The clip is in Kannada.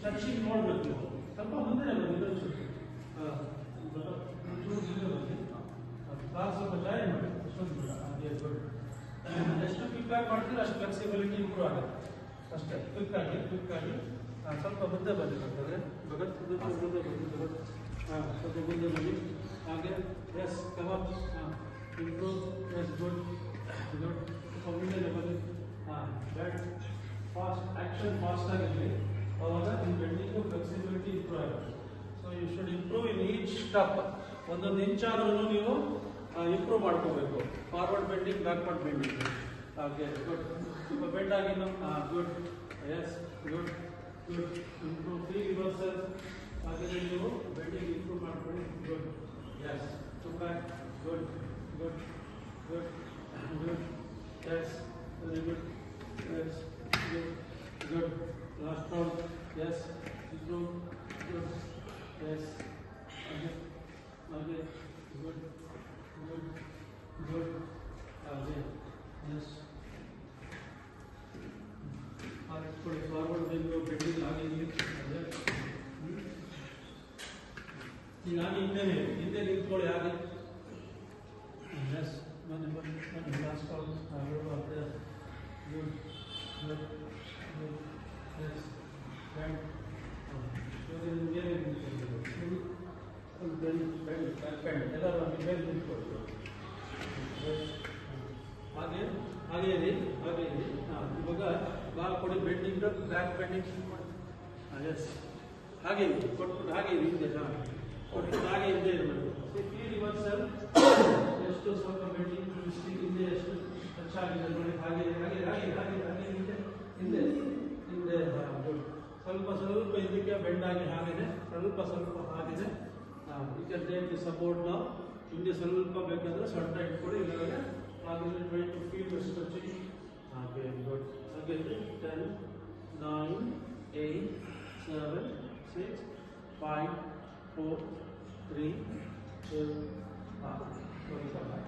ಟಚಿಂಗ್ ನೋಡಬೇಕು ನೀವು ಸ್ವಲ್ಪ ಮುಂದೆ ಬನ್ನಿ ಕ್ಲಾಸ್ ಸ್ವಲ್ಪ ಜಾಯಿನ್ ಮಾಡಿ ಅಷ್ಟೊಂದು ಬೇಡ ಅದೇ ಗುಡ್ ಎಷ್ಟು ಕ್ವಿಕ್ ಆಗಿ ಮಾಡ್ತೀರ ಅಷ್ಟು ಫ್ಲೆಕ್ಸಿಬಿಲಿಟಿ ಇಂಪ್ರೂವ್ ಆಗುತ್ತೆ ಅಷ್ಟೇ ಕ್ವಿಕ್ ಆಗಿ ಸ್ವಲ್ಪ ಮುಂದೆ ಬಂದಿರ್ತದೆ ಭಗತ್ ಮುಂದೆ ಬಂದು ಭಗತ್ ಹಾಂ ಸ್ವಲ್ಪ ಮುಂದೆ ಬನ್ನಿ ಹಾಗೆ ಎಸ್ ಕವರ್ ಹಾಂ ಇಂಪ್ರೂವ್ ಎಸ್ ಗುಡ್ ಸ್ವಲ್ಪ ಮುಂದೆ ಬನ್ನಿ ಹಾಂ ಬ್ಯಾಟ್ ಫಾಸ್ಟ್ ಆ್ಯಕ್ಷನ್ ಫಾಸ್ಟ್ ಆಗಿರಲಿ ಅವಾಗ ನಿಮ್ಮ ಬೆಂಡಿಂಗು ಫ್ಲೆಕ್ಸಿಬಿಲಿಟಿ ಇಂಪ್ರೂವ್ ಆಗುತ್ತೆ so you should improve in each step ಒಂದೊಂದು ಇಂಚಾದ್ರೂ ನೀವು ಇಂಪ್ರೂವ್ ಮಾಡ್ಕೋಬೇಕು ಫಾರ್ವರ್ಡ್ ಬೆಂಡಿಂಗ್ ಬ್ಯಾಕ್ವರ್ಡ್ ಬೆಂಡಿಂಗ್ ಹಾಗೆ ಗುಡ್ ಸ್ವಲ್ಪ ಬೆಂಡ್ ಆಗಿಲ್ಲ ಹಾಂ good yes good improve 3 reversal ಹಾಗೆ ನೀವು ಬೆಂಡಿಂಗ್ ಇಂಪ್ರೂವ್ ಮಾಡ್ಕೊಳ್ಳಿ good yes to back good yes very good yes good last round yes improve good yes ಹಾಗೆ ಗುಡ್ ಹಾಗೆ ಎಸ್ ಹಾಗೆ ಫಾರ್ವರ್ಡ್ ಬೆಂಡು ಬೆಂಡಿಂಗ್ ಹಾಗೆ ಅದೇ ಈಗ ಹಾಗೆ ಹಿಂದೆ ನಿಂತ್ಕೊಳ್ಳಿ ಹಾಗೆ ಎಸ್ ಬನ್ನಿ ಲಾಸ್ಟ್ ರೌಂಡ್ ಹಾಗೆ ಗುಡ್ ಎಸ್ ಬ್ಯಾಂಡ್ ಎಲ್ಲರೂ ಮೇಲೆ ನಿಂತ್ಕೊಳ್ತೀವಿ ಹಾಗೆ ಇರಿ ಇವಾಗ ಬಾ ಕೊಡಿ ಬೆಂಡಿಂಗ್ ಬ್ಯಾಕ್ ಬೆಂಡಿಂಗ್ ಎಸ್ ಹಾಗೆ ಕೊಟ್ಬಿಟ್ಟು ಹಾಗೆ ಇರಿ ಹಿಂದೆ ಕೊಟ್ಬಿಟ್ಟು ಹಾಗೆ ಹಿಂದೆ ಇರಬೇಕು ಈ ರಿವರ್ಸಲ್ ಎಷ್ಟು ಸ್ವಲ್ಪ ಬೆಂಡಿಂಗ್ ಹಿಂದೆ ಎಷ್ಟು ಟಚ್ ಆಗಿದೆ ನೋಡಿ ಹಾಗೆ ಹಿಂದೆ ಸ್ವಲ್ಪ ಇದಕ್ಕೆ ಬೆಂಡ್ ಆಗಿ ಹಾಗಿದೆ ಸ್ವಲ್ಪ ಆಗಿದೆ ಈ ಕಡೆ ಸಪೋರ್ಟ್ ನಾವು ಹಿಂದೆ ಸ್ವಲ್ಪ ಬೇಕಾದರೆ ಸೊಂಟ ಇಟ್ಕೊಳ್ಳಿ ಇಲ್ಲಾಂದರೆ ಹಾಗೆ ಟ್ರೈ ಟು ಫೀಲ್ ಸ್ಟ್ರೆಚಿಂಗ್ ಹಾಗೆ ಗುಡ್ ಹಾಗೆ 10 9 8 7 6 5 4 3 2 1